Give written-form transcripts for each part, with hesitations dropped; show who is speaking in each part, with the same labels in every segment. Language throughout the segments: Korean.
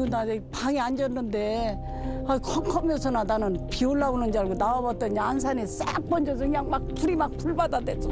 Speaker 1: 아유, 나 방에 앉았는데 컴컴해서나 나는 비 올라오는 줄 알고 나와봤더니 안산에 싹 번져서 그냥 막 불이 막 불바다 됐어.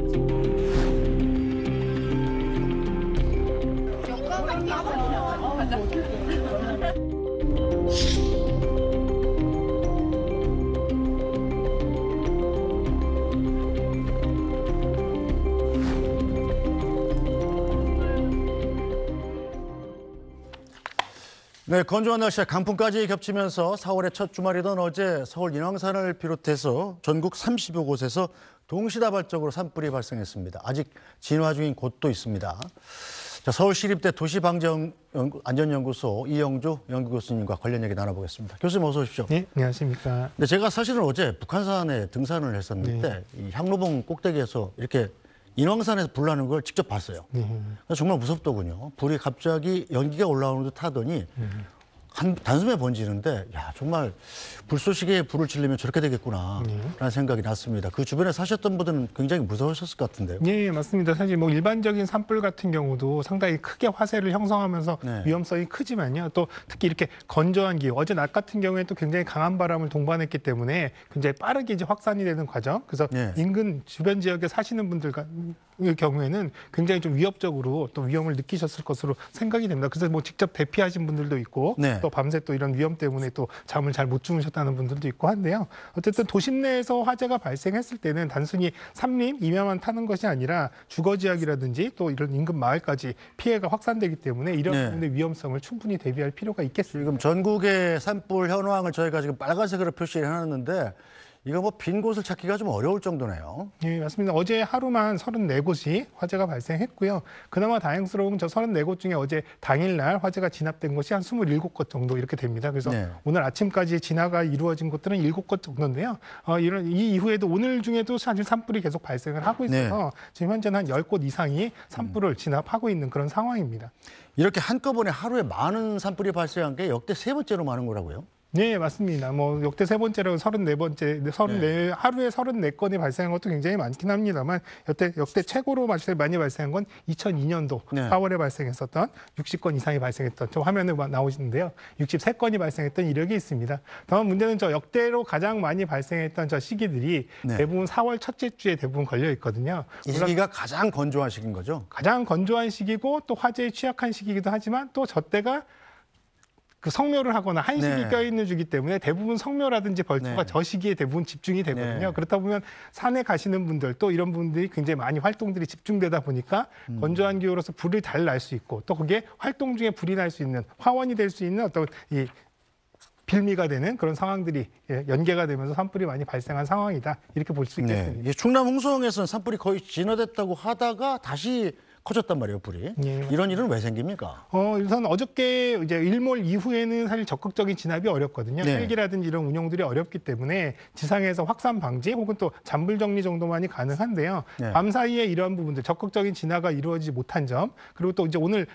Speaker 2: 네, 건조한 날씨와 강풍까지 겹치면서 4월의 첫 주말이던 어제 서울 인왕산을 비롯해서 전국 30여 곳에서 동시다발적으로 산불이 발생했습니다. 아직 진화 중인 곳도 있습니다. 자, 서울시립대 도시방재안전연구소 이영주 연구교수님과 관련 얘기 나눠보겠습니다. 교수님 어서 오십시오.
Speaker 3: 네, 안녕하십니까.
Speaker 2: 네, 제가 사실은 어제 북한산에 등산을 했었는데 이 향로봉 꼭대기에서 이렇게 인왕산에서 불 나는 걸 직접 봤어요. 정말 무섭더군요. 불이 갑자기 연기가 올라오는 듯 하더니 단숨에 번지는데 야 정말 불쏘시개에 불을 지르면 저렇게 되겠구나라는 생각이 났습니다. 그 주변에 사셨던 분들은 굉장히 무서우셨을 것 같은데요.
Speaker 3: 네, 맞습니다. 사실 뭐 일반적인 산불 같은 경우도 상당히 크게 화재를 형성하면서 위험성이 크지만요. 또 특히 이렇게 건조한 기후, 어제 낮 같은 경우에 또 굉장히 강한 바람을 동반했기 때문에 굉장히 빠르게 이제 확산이 되는 과정. 그래서 인근 주변 지역에 사시는 분들과 경우에는 굉장히 좀 위협적으로 또 위험을 느끼셨을 것으로 생각이 됩니다. 그래서 뭐 직접 대피하신 분들도 있고 또 밤새 또 이런 위험 때문에 또 잠을 잘 못 주무셨다는 분들도 있고 한데요. 어쨌든 도심 내에서 화재가 발생했을 때는 단순히 산림, 임야만 타는 것이 아니라 주거 지역이라든지 또 이런 인근 마을까지 피해가 확산되기 때문에 이런 부분의 위험성을 충분히 대비할 필요가 있겠습니다.
Speaker 2: 지금 전국의 산불 현황을 저희가 지금 빨간색으로 표시를 해놨는데 이거 뭐 빈 곳을 찾기가 좀 어려울 정도네요.
Speaker 3: 네, 맞습니다. 어제 하루만 34곳이 화재가 발생했고요. 그나마 다행스러운 저 34곳 중에 어제 당일날 화재가 진압된 곳이 한 27곳 정도 이렇게 됩니다. 그래서 오늘 아침까지 진화가 이루어진 곳들은 7곳 정도인데요. 이 이후에도 오늘 중에도 사실 산불이 계속 발생을 하고 있어서 지금 현재는 한 10곳 이상이 산불을 진압하고 있는 그런 상황입니다.
Speaker 2: 이렇게 한꺼번에 하루에 많은 산불이 발생한 게 역대 3번째로 많은 거라고요?
Speaker 3: 네, 맞습니다. 뭐 역대 3번째로 34번째, 하루에 34건이 발생한 것도 굉장히 많긴 합니다만 역대 최고로 많이 발생한 건 2002년도 4월에 발생했었던 60건 이상이 발생했던 저 화면에 나오시는데요. 63건이 발생했던 이력이 있습니다. 다만 문제는 저 역대로 가장 많이 발생했던 저 시기들이 대부분 4월 첫째 주에 대부분 걸려 있거든요.
Speaker 2: 이 시기가 가장 건조한 시기인 거죠? 가장
Speaker 3: 건조한 시기고 또 화재에 취약한 시기이기도 하지만 또 저 때가 그 성묘를 하거나 한식이 껴있는 주기 때문에 대부분 성묘라든지 벌초가 저 시기에 대부분 집중이 되거든요. 그렇다 보면 산에 가시는 분들 또 이런 분들이 굉장히 많이 활동들이 집중되다 보니까 건조한 기후로서 불을 잘 날 수 있고 또 그게 활동 중에 불이 날 수 있는 화원이 될 수 있는 어떤 이 빌미가 되는 그런 상황들이 연계가 되면서 산불이 많이 발생한 상황이다. 이렇게 볼 수 있겠습니다.
Speaker 2: 충남 홍성에서는 산불이 거의 진화됐다고 하다가 다시 커졌단 말이에요, 불이. 이런 일은 왜 생깁니까?
Speaker 3: 우선 어저께 이제 일몰 이후에는 사실 적극적인 진압이 어렵거든요. 헬기라든지 이런 운용들이 어렵기 때문에 지상에서 확산 방지 혹은 또 잔불 정리 정도만이 가능한데요. 밤 사이에 이러한 부분들 적극적인 진화가 이루어지지 못한 점 그리고 또 이제 오늘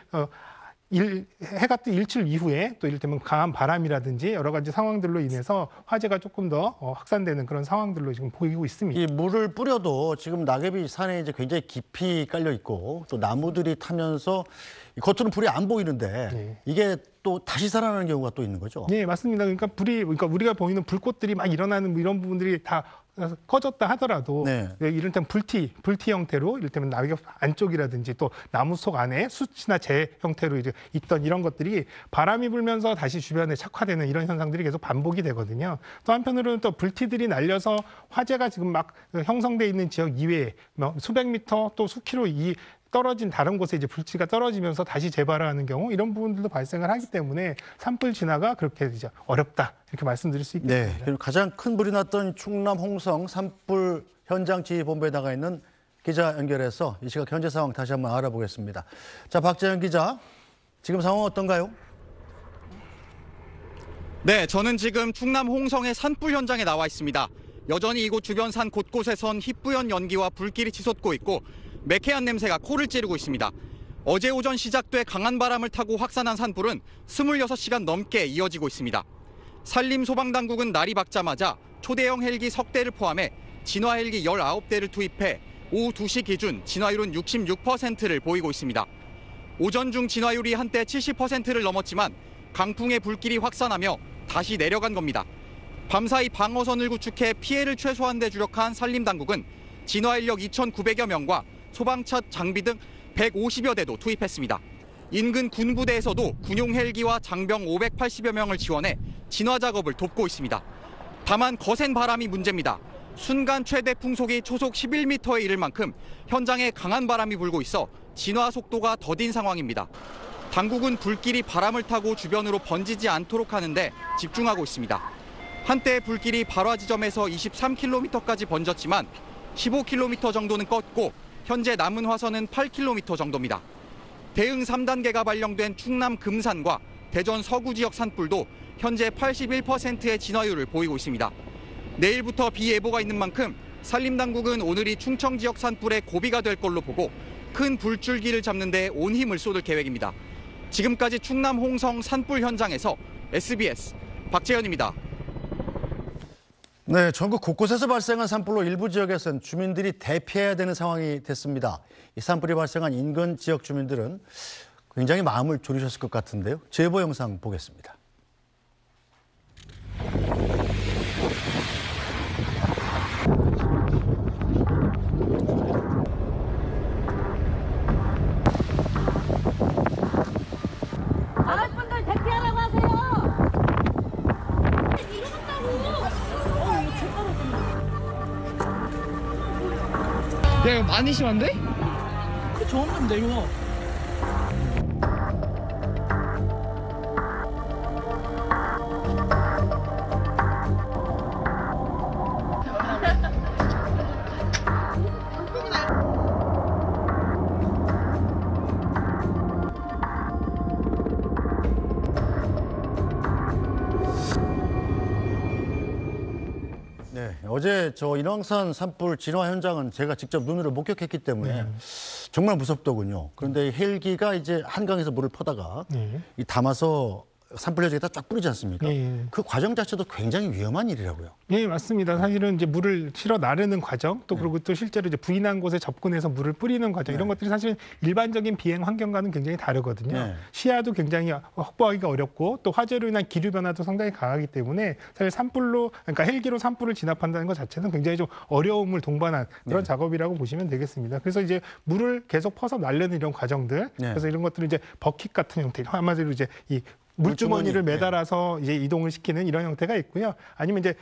Speaker 3: 해가 뜬 일출 이후에 또 이를테면 강한 바람이라든지 여러 가지 상황들로 인해서 화재가 조금 더 확산되는 그런 상황들로 지금 보이고 있습니다.
Speaker 2: 이 물을 뿌려도 지금 낙엽이 산에 이제 굉장히 깊이 깔려 있고 또 나무들이 타면서 겉으로는 불이 안 보이는데 이게 또 다시 살아나는 경우가 또 있는 거죠?
Speaker 3: 네, 맞습니다. 그러니까 우리가 보이는 불꽃들이 막 일어나는 이런 부분들이 다 꺼졌다 하더라도 이를테면 불티 형태로 이를테면 낙엽 안쪽이라든지 또 나무 속 안에 숯이나 재 형태로 이제 있던 이런 것들이 바람이 불면서 다시 주변에 착화되는 이런 현상들이 계속 반복이 되거든요. 또 한편으로는 또 불티들이 날려서 화재가 지금 막 형성돼 있는 지역 이외에 수백 미터 또 수킬로 떨어진 다른 곳에 이제 불씨가 떨어지면서 다시 재발하는 경우 이런 부분들도 발생을 하기 때문에 산불 진화가 그렇게 이제 어렵다 이렇게 말씀드릴 수 있겠습니다.
Speaker 2: 그리고 가장 큰 불이 났던 충남 홍성 산불 현장 지휘본부에 나가 있는 기자 연결해서 이 시각 현재 상황 다시 한번 알아보겠습니다. 자, 박재현 기자, 지금 상황 어떤가요?
Speaker 4: 네, 저는 지금 충남 홍성의 산불 현장에 나와 있습니다. 여전히 이곳 주변 산 곳곳에선 희뿌연 연기와 불길이 치솟고 있고 매캐한 냄새가 코를 찌르고 있습니다. 어제 오전 시작돼 강한 바람을 타고 확산한 산불은 26시간 넘게 이어지고 있습니다. 산림소방당국은 날이 밝자마자 초대형 헬기 석 대를 포함해 진화 헬기 19대를 투입해 오후 2시 기준 진화율은 66%를 보이고 있습니다. 오전 중 진화율이 한때 70%를 넘었지만 강풍에 불길이 확산하며 다시 내려간 겁니다. 밤사이 방어선을 구축해 피해를 최소화하는 데 주력한 산림당국은 진화 인력 2,900여 명과 소방차 장비 등 150여 대도 투입했습니다. 인근 군부대에서도 군용 헬기와 장병 580여 명을 지원해 진화 작업을 돕고 있습니다. 다만 거센 바람이 문제입니다. 순간 최대 풍속이 초속 11m에 이를 만큼 현장에 강한 바람이 불고 있어 진화 속도가 더딘 상황입니다. 당국은 불길이 바람을 타고 주변으로 번지지 않도록 하는데 집중하고 있습니다. 한때 불길이 발화 지점에서 23km까지 번졌지만 15km 정도는 껐고 현재 남은 화선은 8km 정도입니다. 대응 3단계가 발령된 충남 금산과 대전 서구 지역 산불도 현재 81%의 진화율을 보이고 있습니다. 내일부터 비 예보가 있는 만큼 산림당국은 오늘이 충청 지역 산불의 고비가 될 걸로 보고 큰 불줄기를 잡는 데 온 힘을 쏟을 계획입니다. 지금까지 충남 홍성 산불 현장에서 SBS 박재현입니다.
Speaker 2: 네, 전국 곳곳에서 발생한 산불로 일부 지역에서는 주민들이 대피해야 되는 상황이 됐습니다. 이 산불이 발생한 인근 지역 주민들은 굉장히 마음을 졸이셨을 것 같은데요. 제보 영상 보겠습니다.
Speaker 5: 나갈 분들 대피하라고 하세요.
Speaker 6: 야, 이거 많이 심한데?
Speaker 7: 점점 내려와.
Speaker 2: 네, 어제 저 인왕산 산불 진화 현장은 제가 직접 눈으로 목격했기 때문에 정말 무섭더군요. 그런데 헬기가 이제 한강에서 물을 퍼다가 이 담아서 산불 현장에다 쫙 뿌리지 않습니까? 그 과정 자체도 굉장히 위험한 일이라고요.
Speaker 3: 네, 맞습니다. 사실은 이제 물을 실어 나르는 과정, 또 그리고 또 실제로 이제 부인한 곳에 접근해서 물을 뿌리는 과정, 이런 것들이 사실 일반적인 비행 환경과는 굉장히 다르거든요. 시야도 굉장히 확보하기가 어렵고 또 화재로 인한 기류 변화도 상당히 강하기 때문에 사실 산불로, 그러니까 헬기로 산불을 진압한다는 것 자체는 굉장히 좀 어려움을 동반한 그런 작업이라고 보시면 되겠습니다. 그래서 이제 물을 계속 퍼서 날르는 이런 과정들, 그래서 이런 것들은 이제 버킷 같은 형태, 한마디로 이제 이 물주머니를 매달아서 이제 이동을 시키는 이런 형태가 있고요. 아니면 이제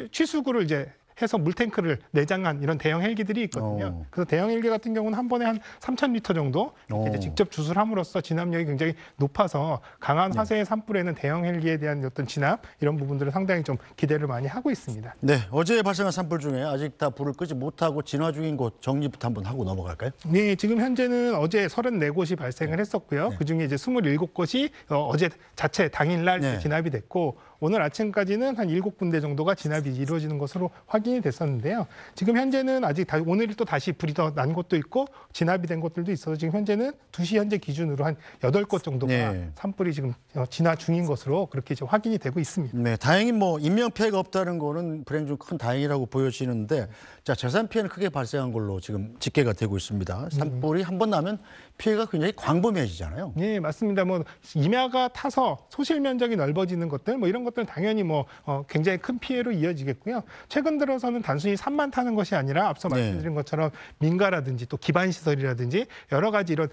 Speaker 3: 취수구를 이제 해서 물탱크를 내장한 이런 대형 헬기들이 있거든요. 그래서 대형 헬기 같은 경우는 한 번에 한 3,000리터 정도 이렇게 이제 직접 주술함으로써 진압력이 굉장히 높아서 강한 화재의 산불에는 대형 헬기에 대한 어떤 진압 이런 부분들을 상당히 좀 기대를 많이 하고 있습니다.
Speaker 2: 네, 어제 발생한 산불 중에 아직 다 불을 끄지 못하고 진화 중인 곳 정리부터 한번 하고 넘어갈까요?
Speaker 3: 네, 지금 현재는 어제 34곳이 발생을 했었고요. 그중에 이제 27곳이 어제 자체 당일날 진압이 됐고 오늘 아침까지는 한 7군데 정도가 진압이 이루어지는 것으로 확인이 됐었는데요. 지금 현재는 아직 오늘 또 다시 불이 더 난 곳도 있고 진압이 된 곳들도 있어서 지금 현재는 2시 현재 기준으로 한 8곳 정도가 산불이 지금 진화 중인 것으로 그렇게 이제 확인이 되고 있습니다.
Speaker 2: 네, 다행히 뭐 인명 피해가 없다는 거는 불행 중 큰 다행이라고 보여지는데 자, 재산 피해는 크게 발생한 걸로 지금 집계가 되고 있습니다. 산불이 한 번 나면 피해가 굉장히 광범위해지잖아요.
Speaker 3: 네, 맞습니다. 뭐 임야가 타서 소실 면적이 넓어지는 것들, 뭐 이런 것들은 당연히 뭐 굉장히 큰 피해로 이어지겠고요. 최근 들어서는 단순히 산만 타는 것이 아니라 앞서 말씀드린 것처럼 민가라든지 또 기반 시설이라든지 여러 가지 이런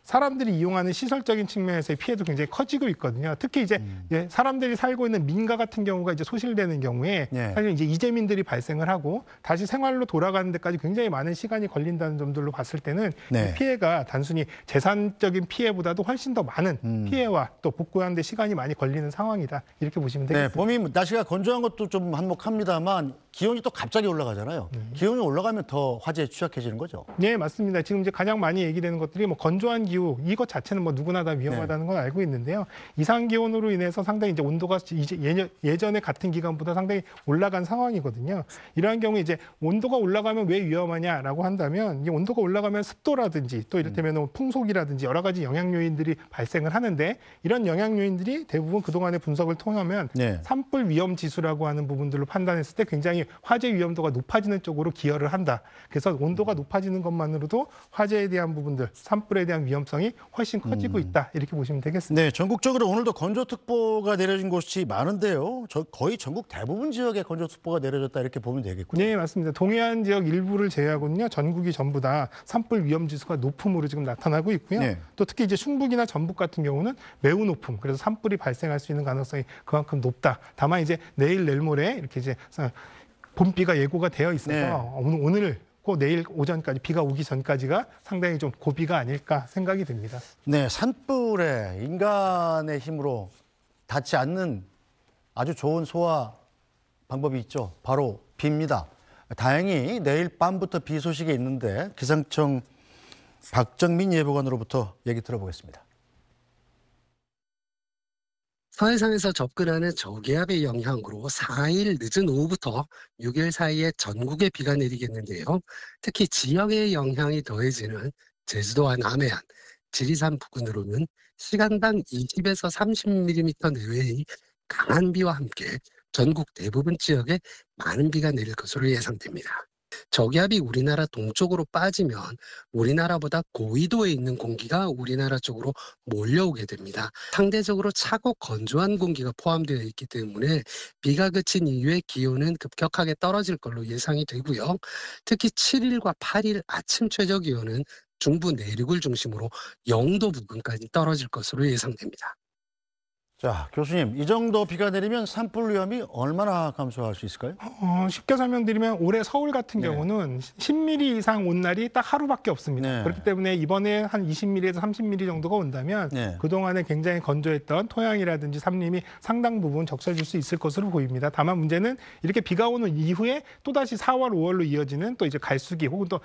Speaker 3: 사람들이 이용하는 시설적인 측면에서의 피해도 굉장히 커지고 있거든요. 특히 이제 사람들이 살고 있는 민가 같은 경우가 이제 소실되는 경우에 사실 이제 이재민들이 발생을 하고 다시 생활로 돌아가는 데까지 굉장히 많은 시간이 걸린다는 점들로 봤을 때는 이 피해가 단순히 재산적인 피해보다도 훨씬 더 많은 피해와 또 복구하는 데 시간이 많이 걸리는 상황이다. 이렇게 보시면 되겠습니다.
Speaker 2: 봄이 날씨가 건조한 것도 좀 한몫합니다만 기온이 또 갑자기 올라가잖아요. 기온이 올라가면 더 화재에 취약해지는 거죠.
Speaker 3: 네, 맞습니다. 지금 이제 가장 많이 얘기되는 것들이 뭐 건조한 기후, 이것 자체는 뭐 누구나 다 위험하다는 건 알고 있는데요. 이상 기온으로 인해서 상당히 이제 온도가 이제 예전에 같은 기간보다 상당히 올라간 상황이거든요. 이러한 경우에 이제 온도가 올라가면 왜 위험하냐라고 한다면 이 온도가 올라가면 습도라든지 또 이를테면 풍속이라든지 여러 가지 영향 요인들이 발생을 하는데 이런 영향 요인들이 대부분 그동안의 분석을 통하면 산불 위험 지수라고 하는 부분들로 판단했을 때 굉장히 화재 위험도가 높아지는 쪽으로 기여를 한다. 그래서 온도가 높아지는 것만으로도 화재에 대한 부분들, 산불에 대한 위험성이 훨씬 커지고 있다. 이렇게 보시면 되겠습니다.
Speaker 2: 네, 전국적으로 오늘도 건조특보가 내려진 곳이 많은데요. 거의 전국 대부분 지역에 건조특보가 내려졌다 이렇게 보면 되겠군요.
Speaker 3: 네, 맞습니다. 동해안 지역 일부를 제외하고는요, 전국이 전부 다 산불 위험 지수가 높음으로 지금 나타나고 있고요.
Speaker 2: 네.
Speaker 3: 또 특히 이제 충북이나 전북 같은 경우는 매우 높음, 그래서 산불이 발생할 수 있는 가능성이 그만큼 높다. 다만 이제 내일 내일 모레 이렇게 이제 봄비가 예고가 되어 있어서
Speaker 2: 네.
Speaker 3: 오늘 꼭 내일 오전까지 비가 오기 전까지가 상당히 좀 고비가 아닐까 생각이 듭니다.
Speaker 2: 네, 산불에 인간의 힘으로 닿지 않는 아주 좋은 소화 방법이 있죠. 바로 비입니다. 다행히 내일 밤부터 비 소식이 있는데 기상청 박정민 예보관으로부터 얘기 들어보겠습니다.
Speaker 8: 서해상에서 접근하는 저기압의 영향으로 4일 늦은 오후부터 6일 사이에 전국에 비가 내리겠는데요. 특히 지역의 영향이 더해지는 제주도와 남해안, 지리산 부근으로는 시간당 20에서 30mm 내외의 강한 비와 함께 전국 대부분 지역에 많은 비가 내릴 것으로 예상됩니다. 저기압이 우리나라 동쪽으로 빠지면 우리나라보다 고위도에 있는 공기가 우리나라 쪽으로 몰려오게 됩니다. 상대적으로 차고 건조한 공기가 포함되어 있기 때문에 비가 그친 이후에 기온은 급격하게 떨어질 걸로 예상이 되고요. 특히 7일과 8일 아침 최저 기온은 중부 내륙을 중심으로 0도 부근까지 떨어질 것으로 예상됩니다.
Speaker 2: 자, 교수님, 이 정도 비가 내리면 산불 위험이 얼마나 감소할 수 있을까요?
Speaker 3: 쉽게 설명드리면 올해 서울 같은
Speaker 2: 네.
Speaker 3: 경우는 10mm 이상 온 날이 딱 하루밖에 없습니다.
Speaker 2: 네.
Speaker 3: 그렇기 때문에 이번에 한 20mm에서 30mm 정도가 온다면
Speaker 2: 네.
Speaker 3: 그동안에 굉장히 건조했던 토양이라든지 산림이 상당 부분 적셔질 수 있을 것으로 보입니다. 다만 문제는 이렇게 비가 오는 이후에 또다시 4월, 5월로 이어지는 또 이제 갈수기 혹은 또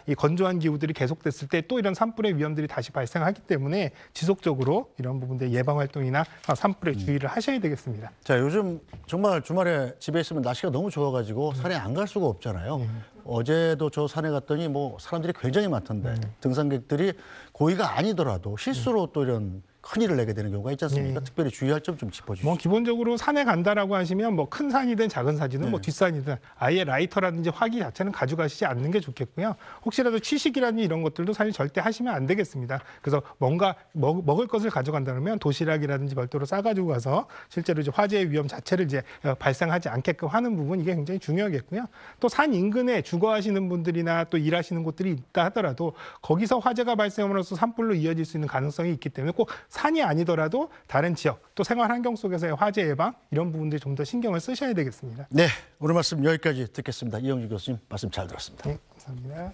Speaker 3: 이 건조한 기후들이 계속됐을 때 또 이런 산불의 위험들이 다시 발생하기 때문에 지속적으로 이런 부분들 예방 활동이나 산불에 주의를 하셔야 되겠습니다.
Speaker 2: 자, 요즘 정말 주말에 집에 있으면 날씨가 너무 좋아가지고 산에 안 갈 수가 없잖아요. 어제도 저 산에 갔더니 뭐 사람들이 굉장히 많던데 등산객들이 고의가 아니더라도 실수로 또 이런 큰일을 내게 되는 경우가 있지 않습니까? 특별히 주의할 점 좀 짚어주시죠.
Speaker 3: 뭐 기본적으로 산에 간다라고 하시면 뭐 큰 산이든 작은 산이든 뭐 뒷산이든 아예 라이터라든지 화기 자체는 가져가시지 않는 게 좋겠고요. 혹시라도 취식이라든지 이런 것들도 사실 절대 하시면 안 되겠습니다. 그래서 뭔가 먹을 것을 가져간다면 도시락이라든지 별도로 싸가지고 가서 실제로 이제 화재의 위험 자체를 이제 발생하지 않게끔 하는 부분 이게 굉장히 중요하겠고요. 또 산 인근에 주거하시는 분들이나 또 일하시는 곳들이 있다 하더라도 거기서 화재가 발생함으로써 산불로 이어질 수 있는 가능성이 있기 때문에 꼭 산이 아니더라도 다른 지역 또 생활 환경 속에서의 화재 예방 이런 부분들이 좀 더 신경을 쓰셔야 되겠습니다.
Speaker 2: 네, 오늘 말씀 여기까지 듣겠습니다. 이영주 교수님 말씀 잘 들었습니다.
Speaker 3: 네, 감사합니다.